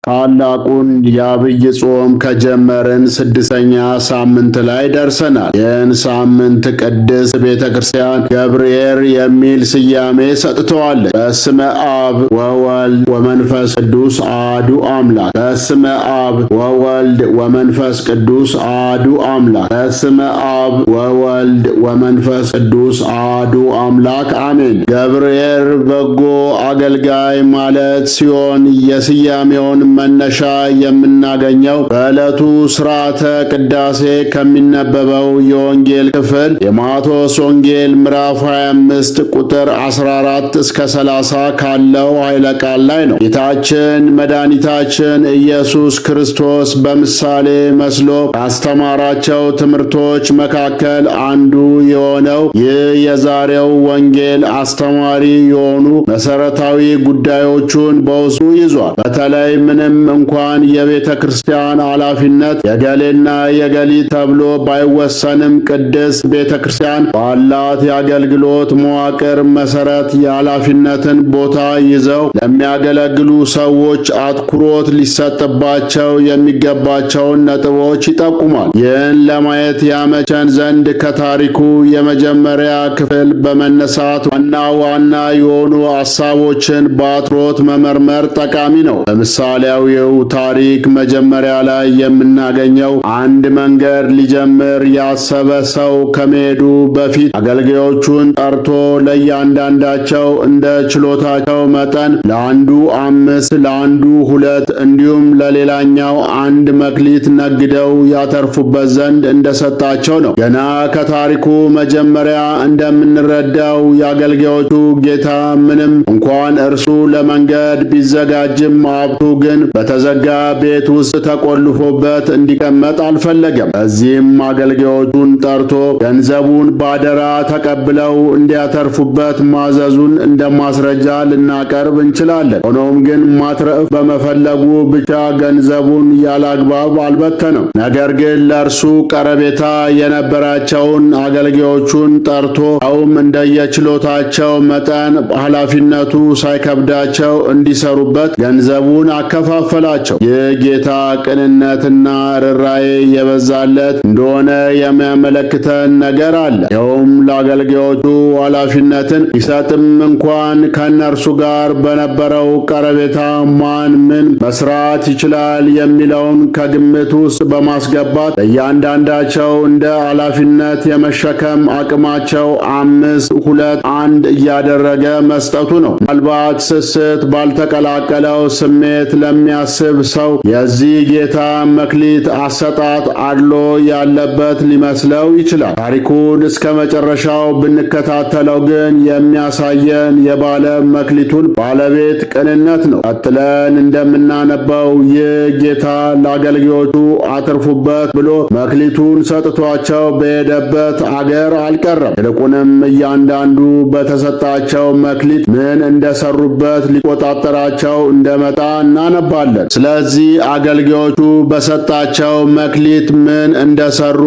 ታላቁን የዐቢይ ጾም ከጀመርን 6ኛ ሳምንት ላይ ደርሰናል። ይህን ሳምንት ቅድስት ቤተ ክርስቲያን ገብርኄር የሚል ስያሜ ሰጥተዋለች። በስመ አብ ወወልድ ወመንፈስ ቅዱስ አሐዱ አምላክ። በስመ አብ ወወልድ ወመንፈስ ቅዱስ አሐዱ አምላክ። በስመ አብ ወወልድ ወመንፈስ ቅዱስ አሐዱ አምላክ አሜን። ገብርኄር በጎ አገልጋይ ማለት ሲሆን የስያሜውን መነሻ የምናገኘው በዕለቱ ሥርዓተ ቅዳሴ ከሚነበበው የወንጌል ክፍል የማቴዎስ ወንጌል ምዕራፍ 25 ቁጥር 14 እስከ 30 ካለው ኃይለ ቃል ላይ ነው። ጌታችን መድኃኒታችን ኢየሱስ ክርስቶስ በምሳሌ መስሎ ካስተማራቸው ትምህርቶች መካከል አንዱ የሆነው ይህ የዛሬው ወንጌል አስተማሪ የሆኑ መሠረታዊ ጉዳዮቹን በውስጡ ይዟል። በተለይ ምንም እንኳን የቤተ ክርስቲያን ኃላፊነት የገሌና የገሊት ተብሎ ባይወሰንም ቅድስት ቤተ ክርስቲያን ባላት የአገልግሎት መዋቅር መሠረት የኃላፊነትን ቦታ ይዘው ለሚያገለግሉ ሰዎች አትኩሮት ሊሰጥባቸው የሚገባቸውን ነጥቦች ይጠቁማል። ይህን ለማየት ያመቸን ዘንድ ከታሪኩ የመጀመሪያ ክፍል በመነሳት ዋና ዋና የሆኑ ሐሳቦችን በአትኩሮት መመርመር ጠቃሚ ነው። በምሳሌያዊው ታሪክ መጀመሪያ ላይ የምናገኘው አንድ መንገድ ሊጀምር ያሰበ ሰው ከመሄዱ በፊት አገልጋዮቹን ጠርቶ ለእያንዳንዳቸው እንደ ችሎታቸው መጠን ለአንዱ 5 ለአንዱ 2 እንዲሁም ለሌላኛው 1 መክሊት ነግደው ያተርፉበት ዘንድ እንደሰጣቸው ነው። ገና ከታሪኩ መጀመሪያ እንደምንረዳው የአገልጋዮቹ ጌታ ምንም እንኳን እርሱ ለመንገድ ቢዘጋጅም ሀብቱ ግን በተዘጋ ቤት ውስጥ ተቆልፎበት እንዲቀመጥ አልፈለገም። በዚህም አገልጋዮቹን ጠርቶ ገንዘቡን ባደራ ተቀብለው እንዲያተርፉበት ማዘዙን እንደ ማስረጃ ልናቀርብ እንችላለን። ሆኖም ግን ማትረፍ በመፈለጉ ብቻ ገንዘቡን ያላግባብ አልበተነም። ነገር ግን ለእርሱ ቀረቤታ የነበራቸውን አገልጋዮቹን ጠርቶ ያውም እንደየችሎታቸው መጠን ኃላፊነቱ ሳይከብዳቸው እንዲሰሩበት ገንዘቡን አከፋፈላቸው። ይህ ጌታ ቅንነትና ርኅራኄ የበዛለት እንደሆነ የሚያመለክተን ነገር አለ። ይኸውም ለአገልጋዮቹ ኃላፊነትን ቢሰጥም እንኳን ከእነርሱ ጋር በነበረው ቀረቤታ ማን ምን መስራት ይችላል የሚለውን ከግምት ውስጥ በማስገባት ለእያንዳንዳቸው እንደ ኃላፊነት የመሸከም አቅማቸው 5 2 1 እያደረገ መስጠቱ ነው። ምናልባት ስስት ባልተቀላቀለው ስሜት ለሚያስብ ሰው የዚህ ጌታ መክሊት አሰጣጥ አድሎ ያለበት ሊመስለው ይችላል። ታሪኩን እስከ መጨረሻው ብንከታተለው ግን የሚያሳየን የባለ መክሊቱን ባለቤት ቅንነት ነው። ቀጥለን እንደምናነበው ይህ ጌታ ለአገልጋዮቹ አትርፉበት ብሎ መክሊቱን ሰጥቷቸው በሄደበት አገር አልቀረም። ይልቁንም እያንዳንዱ በተሰጣቸው መክሊት ምን እንደሰሩበት ሊቆጣጠራቸው እንደመጣ እናነባለን። ስለዚህ አገልጋዮቹ በሰጣቸው መክሊት ምን እንደሰሩ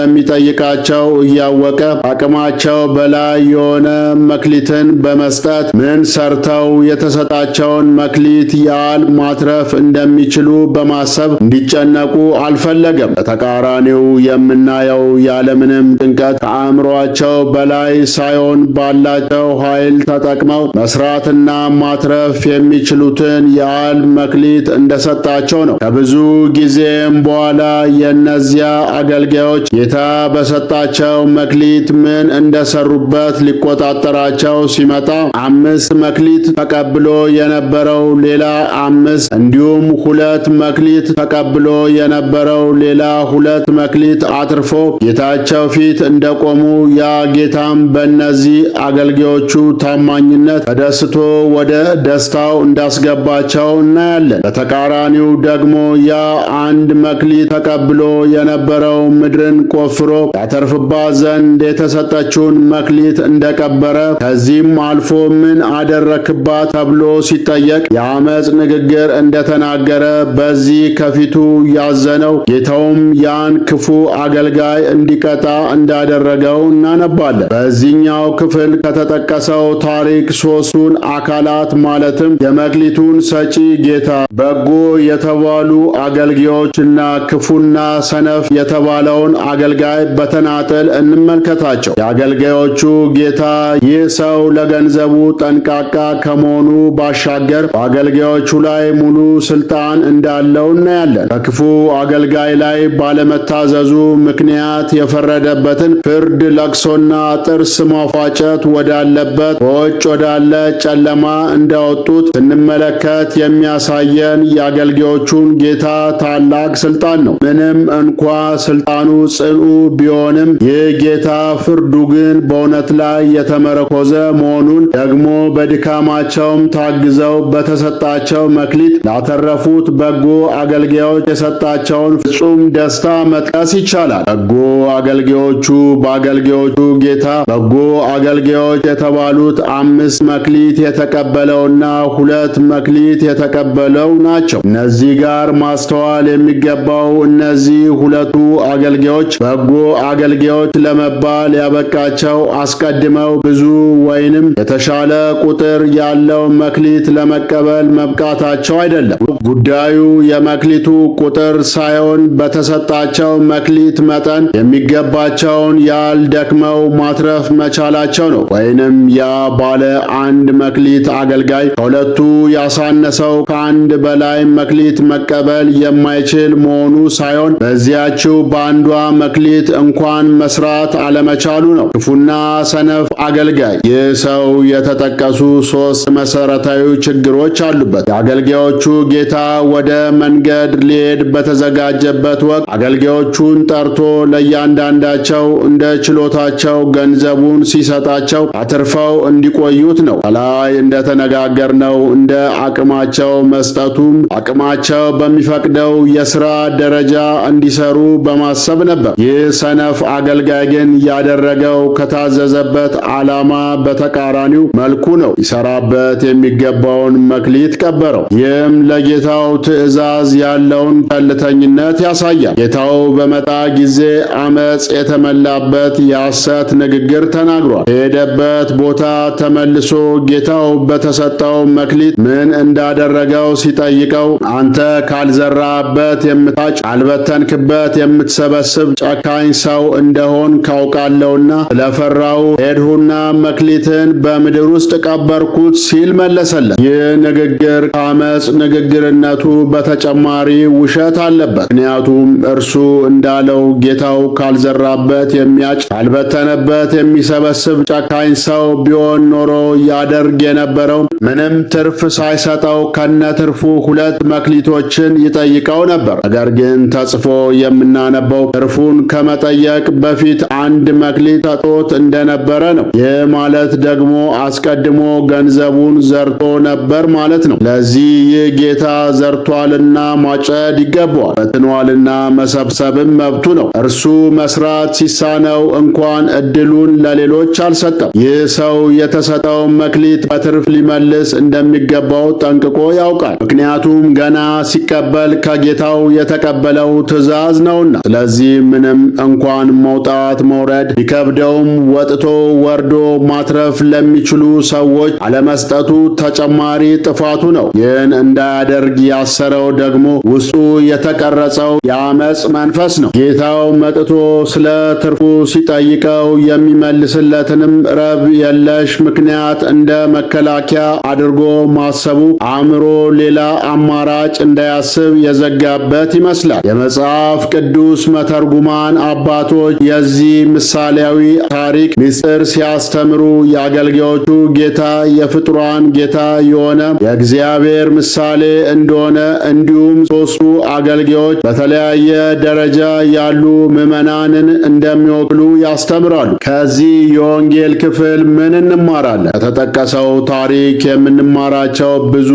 እንደሚጠይቃቸው እያወቀ አቅማቸው በላይ የሆነ መክሊትን በመስጠት ምን ሰርተው የተሰጣቸውን መክሊት ያህል ማትረፍ እንደሚችሉ በማሰብ እንዲጨነቁ አልፈለገም። በተቃራኒው የምናየው ያለምንም ጭንቀት ከአእምሮአቸው በላይ ሳይሆን ባላቸው ኃይል ተጠቅመው መስራትና ማትረፍ የሚችሉትን ያህል መክሊት እንደሰጣቸው ነው። ከብዙ ጊዜም በኋላ የእነዚያ አገልጋዮች ጌታ በሰጣቸው መክሊት ምን እንደሰሩበት ሊቆጣጠራቸው ሲመጣ 5 መክሊት ተቀብሎ የነበረው ሌላ 5 እንዲሁም 2 መክሊት ተቀብሎ የነበረው ሌላ 2 መክሊት አትርፎ ጌታቸው ፊት እንደቆሙ ያ ጌታም በእነዚህ አገልጋዮቹ ታማኝነት ተደስቶ ወደ ደስታው እንዳስገባቸው እናያለን። በተቃራኒው ደግሞ ያ 1 መክሊት ተቀብሎ የነበረው ምድርን ቆፍሮ ያተርፍባት ዘንድ የተሰጠችውን መክሊት እንደቀበረ ከዚህም አልፎ ምን አደረክባት ተብሎ ሲጠየቅ የአመፅ ንግግር እንደተናገረ በዚህ ከፊቱ ያዘነው ጌታውም ያን ክፉ አገልጋይ እንዲቀጣ እንዳደረገው እናነባለን። በዚህኛው ክፍል ከተጠቀሰው ታሪክ 3ቱን አካላት ማለትም የመክሊቱን ሰጪ ጌታ፣ በጎ የተባሉ አገልጋዮችና ክፉና ሰነፍ የተባለውን አገልጋይ በተናጠል እንመልከታቸው። የአገልጋዮቹ ጌታ ይህ ሰው ለገንዘቡ ጠንቃቃ ከመሆኑ ባሻገር በአገልጋዮቹ ላይ ሙሉ ስልጣን እንዳለው እናያለን። በክፉ አገልጋይ ላይ ባለመታዘዙ ምክንያት የፈረደበትን ፍርድ ለቅሶና ጥርስ ማፋጨት ወዳለበት በውጭ ወዳለ ጨለማ እንዳወጡት ስንመለከት የሚያሳየን የአገልጋዮቹን ጌታ ታላቅ ስልጣን ነው። ምንም እንኳ ስልጣኑ ጽኑ ቢሆንም ይህ ጌታ ፍርዱ ግን በእውነት ላይ የተመረኮዘ መሆኑን ደግሞ በድካማቸውም ታግዘው በተሰጣቸው መክሊት ላተረፉት በጎ አገልጋዮች የሰጣቸውን ፍጹም ደስታ መጥቀስ ይቻላል። በጎ አገልጋዮቹ በአገልጋዮቹ ጌታ በጎ አገልጋዮች የተባሉት 5 መክሊት የተቀበለውና 2 መክሊት የተቀበለው ናቸው። እነዚህ ጋር ማስተዋል የሚገባው እነዚህ ሁለቱ አገልጋዮች በጎ አገልጋዮች ለመባል ያበቃቸው አስቀድመው ብዙ ወይንም የተሻለ ቁጥር ያለው መክሊት ለመቀበል መብቃታቸው አይደለም። ጉዳዩ የመክሊቱ ቁጥር ሳይሆን በተሰጣቸው መክሊት መጠን የሚገባቸውን ያህል ደክመው ማትረፍ መቻላቸው ነው። ወይንም ያ ባለ 1 መክሊት አገልጋይ ከሁለቱ ያሳነሰው ከአንድ በላይ መክሊት መቀበል የማይችል መሆኑ ሳይሆን በዚያችው በአንዷ መክሊት እንኳን መስራት አለመቻሉ ነው። ክፉና ሰነፍ አገልጋይ። ይህ ሰው የተጠቀሱ 3 መሰረታዊ ችግሮች አሉበት። የአገልጋዮቹ ጌታ ወደ መንገድ ሊሄድ በተዘጋጀበት ወቅት አገልጋዮቹን ጠርቶ ለእያንዳንዳቸው እንደ ችሎታቸው ገንዘቡን ሲሰጣቸው አትርፈው እንዲቆዩት ነው። ከላይ እንደተነጋገርነው እንደ አቅማቸው መስጠቱም አቅማቸው በሚፈቅደው የሥራ ደረጃ እንዲሰሩ በማሰብ ነበር። ይህ ሰነፍ አገልጋይ ግን ያደረገው ከታዘዘበት ዓላማ በተቃራኒው መልኩ ነው። ይሰራበት የሚገባውን መክሊት ቀበረው። ይህም ለጌታው ትእዛዝ ያለውን ቸልተኝነት ያሳያል። ጌታው በመጣ ጊዜ አመጽ የተመላበት የሐሰት ንግግር ተናግሯል። የሄደበት ቦታ ተመልሶ ጌታው በተሰጠው መክሊት ምን እንዳደረገው ሲጠይቀው አንተ ካልዘራበት የምታጭ አልበተንክበት የምትሰበስብ ጨካኝ ሰው እንደሆን ካውቃለሁና ስለፈራው ሄድሁና መክሊትን በምድር ውስጥ ቀበርኩት ሲል መለሰለት። ይህ ንግግር ከአመጽ ንግግርነቱ በተጨማሪ ውሸት አለበት። ምክንያቱም እርሱ እንዳለው ጌታው ካልዘራበት የሚያጭ ካልበተነበት የሚሰበስብ ጨካኝ ሰው ቢሆን ኖሮ ያደርግ የነበረው ምንም ትርፍ ሳይሰጠው ከነትርፉ 2 መክሊቶችን ይጠይቀው ነበር። ነገር ግን ተጽፎ የምናነበው ትርፉን ከመጠየቅ በፊት 1 መክሊት ሰጥቶት እንደነበረ ነው። ይህ ማለት ደግሞ አስቀድሞ ገንዘቡን ዘርቶ ነበር ማለት ነው። ለዚህ ይህ ጌታ ዘርቷልና ማጨድ ይገባዋል። በትኗልና መሰብሰብም መብቱ ነው። እርሱ መስራት ሲሳነው እንኳን እድሉን ለሌሎች አልሰጠም። ይህ ሰው የተሰጠው መክሊት በትርፍ ሊመልስ እንደሚገባው ጠንቅቆ ያውቃል። ምክንያቱም ገና ሲቀበል ከጌታው የተቀበለው ትእዛዝ ነውና። ስለዚህ ምንም እንኳን መውጣት መውረድ ቢከብደውም ወጥቶ ወርዶ ማትረፍ ለሚችሉ ሰዎች አለመስጠቱ ተጨማሪ ጥፋቱ ነው። ይህን እንዳያደርግ ያሰረው ደግሞ ውስጡ የተቀረጸው የአመጽ መንፈስ ነው። ጌታው መጥቶ ስለ ትርፉ ሲጠይቀው የሚመልስለትንም ረብ የለሽ ምክንያት እንደ መከላከያ አድርጎ ማሰቡ አእምሮ ሌላ አማራጭ እንዳያስብ የዘጋበት ይመስላል። የመጽሐፍ ቅዱስ መተርጉማን አባቶች የዚህ ምሳሌያዊ ታሪክ ምስጢር ሲያስተምሩ የአገልጋዮቹ ጌታ የፍጡራን ጌታ የሆነ የእግዚአብሔር ምሳሌ እንደሆነ እንዲሁም 3ቱ አገልጋዮች በተለያየ ደረጃ ያሉ ምዕመናንን እንደሚወክሉ ያስተምራሉ። ከዚህ የወንጌል ክፍል ምን እንማራለን? ከተጠቀሰው ታሪክ የምንማራቸው ብዙ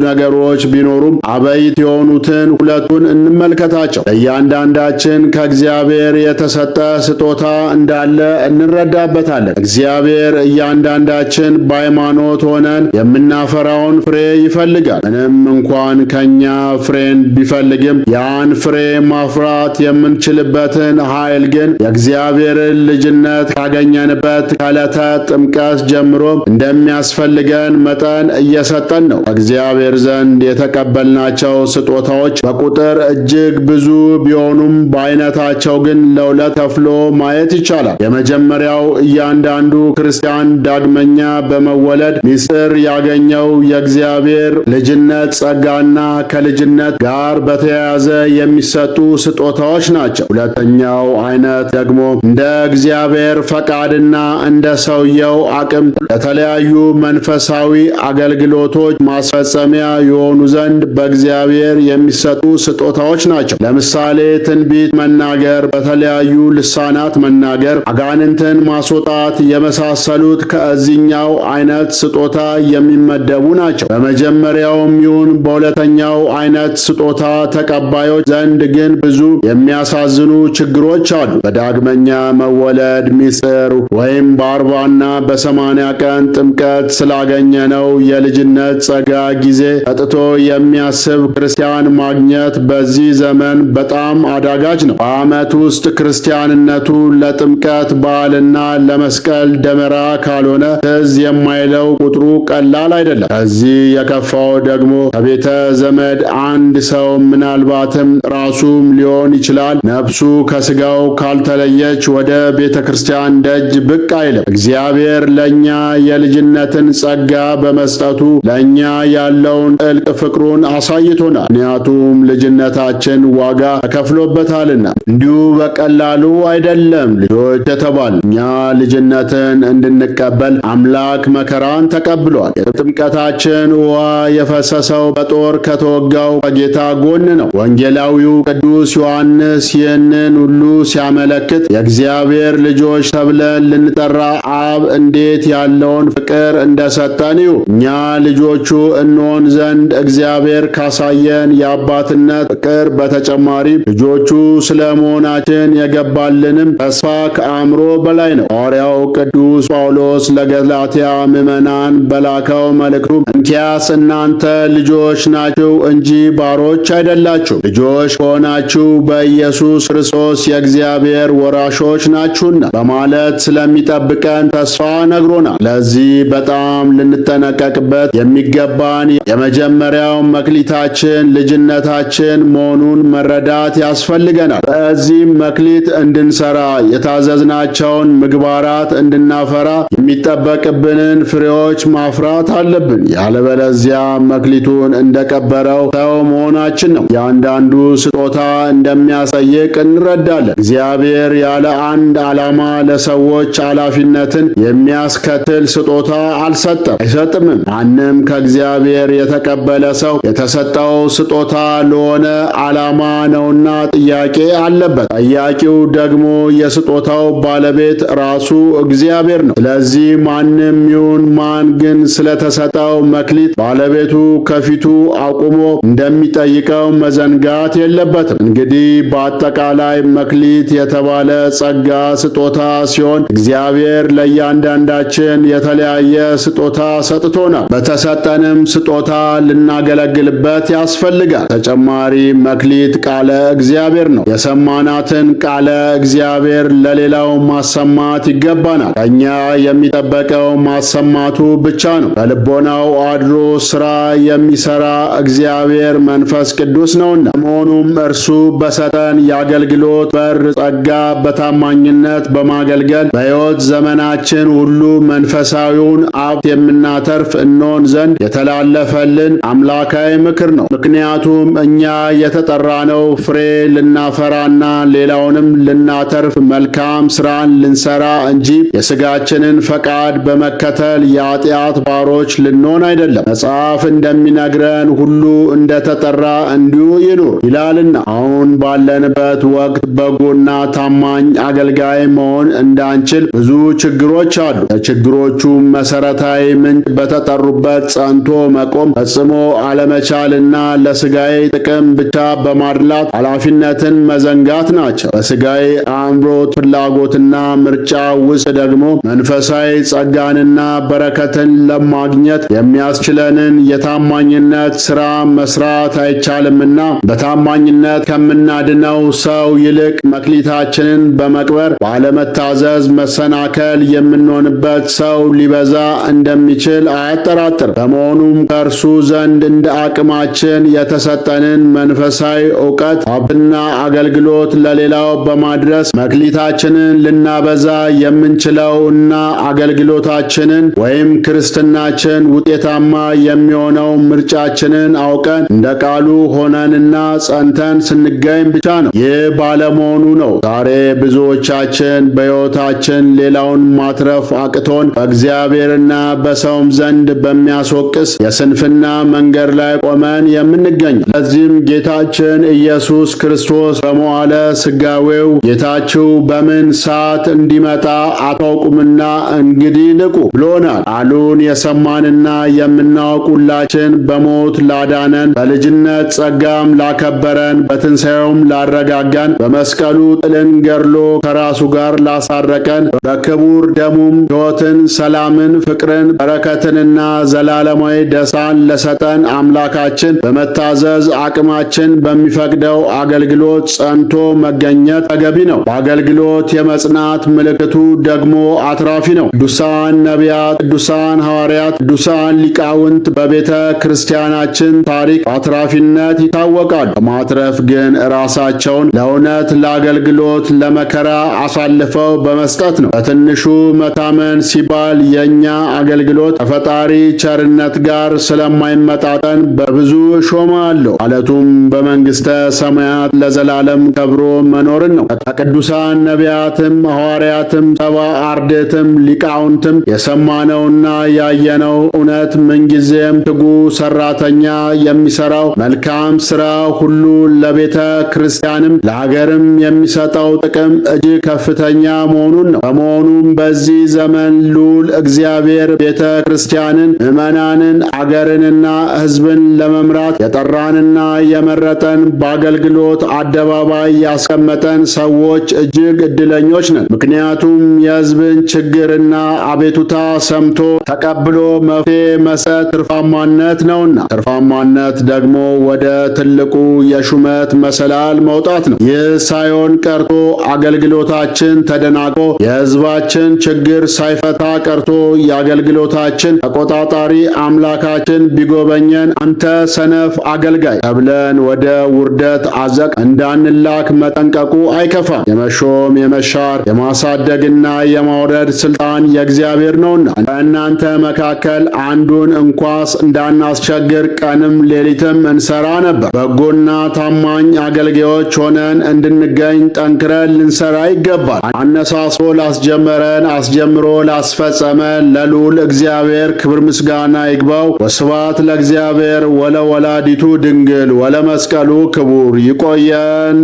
ነገሮች ቢኖሩም አበይት የሆኑትን 2ቱን እንመልከታቸው። ለእያንዳንዳችን ከእግዚአብሔር የተሰጠ ስጦታ እንዳለ እንረዳበታለን። እግዚአብሔር እያንዳንዳችን በሃይማኖት ሆነን የምናፈራውን ፍሬ ይፈልጋል። ምንም እንኳን ከኛ ፍሬን ቢፈልግም ያን ፍሬ ማፍራት የምንችልበትን ኃይል ግን የእግዚአብሔርን ልጅነት ካገኘንበት ከዕለተ ጥምቀት ጀምሮ እንደሚያስፈልገን መጠን እየሰጠን ነው። ከእግዚአብሔር ዘንድ ዘንድ የተቀበልናቸው ስጦታዎች በቁጥር እጅግ ብዙ ቢሆኑም በአይነታቸው ግን ለሁለት ከፍሎ ማየት ይቻላል። የመጀመሪያው እያንዳንዱ ክርስቲያን ዳግመኛ በመወለድ ምስጢር ያገኘው የእግዚአብሔር ልጅነት ጸጋና ከልጅነት ጋር በተያያዘ የሚሰጡ ስጦታዎች ናቸው። ሁለተኛው አይነት ደግሞ እንደ እግዚአብሔር ፈቃድና እንደ ሰውየው አቅም ለተለያዩ መንፈሳዊ አገልግሎቶች ማስፈጸሚያ የሆኑ ዘንድ በእግዚአብሔር የሚሰጡ ስጦታዎች ናቸው። ለምሳሌ ትንቢት መናገር፣ በተለያዩ ልሳናት መናገር፣ አጋንንትን ማስወጣት የመሳሰሉት ከዚህኛው አይነት ስጦታ የሚመደቡ ናቸው። በመጀመሪያውም ይሁን በሁለተኛው አይነት ስጦታ ተቀባዮች ዘንድ ግን ብዙ የሚያሳዝኑ ችግሮች አሉ። በዳግመኛ መወለድ ምስጢር ወይም በ40ና በ80 ቀን ጥምቀት ስላገኘነው የልጅነት ጸጋ ጊዜ ሰጥቶ የሚያስብ ክርስቲያን ማግኘት በዚህ ዘመን በጣም አዳጋች ነው። በዓመት ውስጥ ክርስቲያንነቱ ለጥምቀት በዓልና ለመስቀል ደመራ ካልሆነ ትዝ የማይለው ቁጥሩ ቀላል አይደለም። ከዚህ የከፋው ደግሞ ከቤተ ዘመድ አንድ ሰው ምናልባትም ራሱም ሊሆን ይችላል ነፍሱ ከስጋው ካልተለየች ወደ ቤተ ክርስቲያን ደጅ ብቅ አይልም። እግዚአብሔር ለኛ የልጅነትን ጸጋ በመስጠቱ ለኛ ያለውን ጥልቅ ፍቅሩን አሳይቶናል። ምክንያቱም ልጅነታችን ዋጋ ተከፍሎበታልና። እንዲሁ በቀላሉ አይደለም ልጆች የተባል። እኛ ልጅነትን እንድንቀበል አምላክ መከራን ተቀብሏል። የጥምቀታችን ውሃ የፈሰሰው በጦር ከተወጋው ከጌታ ጎን ነው። ወንጌላዊው ቅዱስ ዮሐንስ ይህንን ሁሉ ሲያመለክት የእግዚአብሔር ልጆች ተብለን ልንጠራ አብ እንዴት ያለውን ፍቅር እንደሰጠን እዩ። እኛ ልጆቹ እንሆን ዘንድ እግዚአብሔር ካሳየን የአባትነት ፍቅር በተጨማሪ ልጆቹ ስለመሆናችን የገባልንም ተስፋ ከአእምሮ በላይ ነው። ሐዋርያው ቅዱስ ጳውሎስ ለገላትያ ምዕመናን በላከው መልእክቱ እንኪያስ እናንተ ልጆች ናችሁ እንጂ ባሮች አይደላችሁ፣ ልጆች ከሆናችሁ በኢየሱስ ክርስቶስ የእግዚአብሔር ወራሾች ናችሁና በማለት ስለሚጠብቀን ተስፋ ነግሮናል። ለዚህ በጣም ልንጠነቀቅበት የሚገባን የመጀመሪያው መክሊታችን ልጅነታችን መሆኑን መረዳት ያስፈልገናል። በዚህም መክሊት እንድንሰራ የታዘዝናቸውን ምግባራት እንድናፈራ የሚጠበቅብንን ፍሬዎች ማፍራት አለብን። ያለበለዚያ መክሊቱን እንደቀበረው ሰው መሆናችን ነው። ያንዳንዱ ስጦታ እንደሚያስጠይቅ እንረዳለን። እግዚአብሔር ያለ አንድ ዓላማ ለሰዎች ኃላፊነትን የሚያስከትል ስጦታ አልሰጠም፣ አይሰጥምም። ማንም ከእግዚአብሔር የተቀበለ ሰው የተሰጠው ስጦታ ለሆነ ዓላማ ነውና ጥያቄ አለበት። ጠያቂው ደግሞ የስጦታው ባለቤት ራሱ እግዚአብሔር ነው። ስለዚህ ማንም ይሁን ማን ግን ስለተሰጠው መክሊት ባለቤቱ ከፊቱ አቁሞ እንደሚጠይቀው መዘንጋት የለበትም። እንግዲህ በአጠቃላይ መክሊት የተባለ ጸጋ ስጦታ ሲሆን እግዚአብሔር ለእያንዳንዳችን የተለያየ ስጦታ ሰጥቶናል። በተሰጠንም ስጦታ ልናገለግልበት ያስፈልጋል። ተጨማሪ መክሊት ቃለ እግዚአብሔር ነው። የሰማናትን ቃለ እግዚአብሔር ለሌላው ማሰማት ይገባናል። ከእኛ የሚጠበቀው ማሰማቱ ብቻ ነው። በልቦናው አድሮ ሥራ የሚሠራ እግዚአብሔር መንፈስ ቅዱስ ነውና። በመሆኑም እርሱ በሰጠን የአገልግሎት በር ጸጋ በታማኝነት በማገልገል በሕይወት ዘመናችን ሁሉ መንፈሳዊውን ሀብት የምናተርፍ እንሆን ዘንድ የተላለፈልን አምላካዊ ምክር ነው። ምክንያቱም እኛ የተጠራነው ፍሬ ልናፈራና ሌላውንም ልናተርፍ መልካም ሥራን ልንሰራ እንጂ የሥጋችንን ፈቃድ በመከተል የኃጢአት ባሮች ልንሆን አይደለም። መጽሐፍ እንደሚነግረን ሁሉ እንደተጠራ እንዲሁ ይኑር ይላልና። አሁን ባለንበት ወቅት በጎና ታማኝ አገልጋይ መሆን እንዳንችል ብዙ ችግሮች አሉ። የችግሮቹ መሰረታዊ ምንጭ በተጠሩበት ጸንቶ መቆም ፈጽሞ አለመቻልና ለስጋዊ ጥቅም ብቻ በማድላት ኃላፊነትን መዘንጋት ናቸው። በስጋዊ አእምሮት ፍላጎትና ምርጫ ውስጥ ደግሞ መንፈሳዊ ጸጋንና በረከትን ለማግኘት የሚያስችለንን የታማኝነት ሥራ መስራት አይቻልምና በታማኝነት ከምናድነው ሰው ይልቅ መክሊታችንን በመቅበር ባለመታዘዝ መሰናከል የምንሆንበት ሰው ሊበዛ እንደሚችል አያጠራጥርም። በመሆኑም ከእርሱ ዘንድ ዘንድ እንደ አቅማችን የተሰጠንን መንፈሳዊ ዕውቀት፣ ሀብትና አገልግሎት ለሌላው በማድረስ መክሊታችንን ልናበዛ የምንችለውና አገልግሎታችንን ወይም ክርስትናችን ውጤታማ የሚሆነው ምርጫችንን አውቀን እንደ ቃሉ ሆነንና ጸንተን ስንገኝ ብቻ ነው። ይህ ባለመሆኑ ነው ዛሬ ብዙዎቻችን በሕይወታችን ሌላውን ማትረፍ አቅቶን በእግዚአብሔርና በሰውም ዘንድ በሚያስወቅስ የስንፍና መንገድ ላይ ቆመን የምንገኘው። ለዚህም ጌታችን ኢየሱስ ክርስቶስ በመዋዕለ ሥጋዌው ጌታችሁ በምን ሰዓት እንዲመጣ አታውቁምና እንግዲህ ንቁ ብሎናል። ቃሉን የሰማንና የምናውቅ ሁላችን በሞት ላዳነን፣ በልጅነት ጸጋም ላከበረን፣ በትንሣኤውም ላረጋጋን፣ በመስቀሉ ጥልን ገድሎ ከራሱ ጋር ላሳረቀን፣ በክቡር ደሙም ሕይወትን፣ ሰላምን፣ ፍቅርን፣ በረከትንና ዘላለማዊ ደስታን ለሰጠን አምላካችን በመታዘዝ አቅማችን በሚፈቅደው አገልግሎት ጸንቶ መገኘት ተገቢ ነው። በአገልግሎት የመጽናት ምልክቱ ደግሞ አትራፊ ነው። ቅዱሳን ነቢያት፣ ቅዱሳን ሐዋርያት፣ ቅዱሳን ሊቃውንት በቤተ ክርስቲያናችን ታሪክ በአትራፊነት ይታወቃሉ። በማትረፍ ግን ራሳቸውን ለእውነት፣ ለአገልግሎት፣ ለመከራ አሳልፈው በመስጠት ነው። በትንሹ መታመን ሲባል የእኛ አገልግሎት ከፈጣሪ ቸርነት ጋር ስለማይመጣጠን በብዙ እሾማለሁ ማለቱም በመንግሥተ ሰማያት ለዘላለም ከብሮ መኖርን ነው። ከቅዱሳን ነቢያትም ሐዋርያትም ሰባ አርድእትም ሊቃውንትም የሰማነውና ያየነው እውነት ምንጊዜም ትጉ ሠራተኛ የሚሠራው መልካም ሥራ ሁሉ ለቤተ ክርስቲያንም ለሀገርም የሚሰጠው ጥቅም እጅግ ከፍተኛ መሆኑን ነው። በመሆኑም በዚህ ዘመን ልዑል እግዚአብሔር ቤተ ክርስቲያንን፣ ምዕመናንን፣ አገርንና ሕዝብን ለመምራት የጠራንና የመረጠን በአገልግሎት አደባባይ ያስቀመጠን ሰዎች እጅግ ዕድለኞች ነን። ምክንያቱም የሕዝብን ችግርና አቤቱታ ሰምቶ ተቀብሎ መፍትሔ መስጠት ትርፋማነት ነውና፣ ትርፋማነት ደግሞ ወደ ትልቁ የሹመት መሰላል መውጣት ነው። ይህ ሳይሆን ቀርቶ አገልግሎታችን ተደናቅፎ የሕዝባችን ችግር ሳይፈታ ቀርቶ የአገልግሎታችን ተቆጣጣሪ አምላካችን ቢጎበኘን አንተ ሰነፍ አገልጋይ ተብለን ወደ ውርደት አዘቅት እንዳንላክ መጠንቀቁ አይከፋም። የመሾም የመሻር የማሳደግና የማውረድ ስልጣን የእግዚአብሔር ነውና ከእናንተ መካከል አንዱን እንኳስ እንዳናስቸግር ቀንም ሌሊትም እንሰራ ነበር። በጎና ታማኝ አገልጋዮች ሆነን እንድንገኝ ጠንክረን ልንሰራ ይገባል። አነሳስቶ ላስጀመረን አስጀምሮ ላስፈጸመን ለልዑል እግዚአብሔር ክብር ምስጋና ይግባው። ወስብሐት ለእግዚአብሔር ወለወላዲቱ ድንግል ወለመስቀሉ ክቡር። ይቆየን።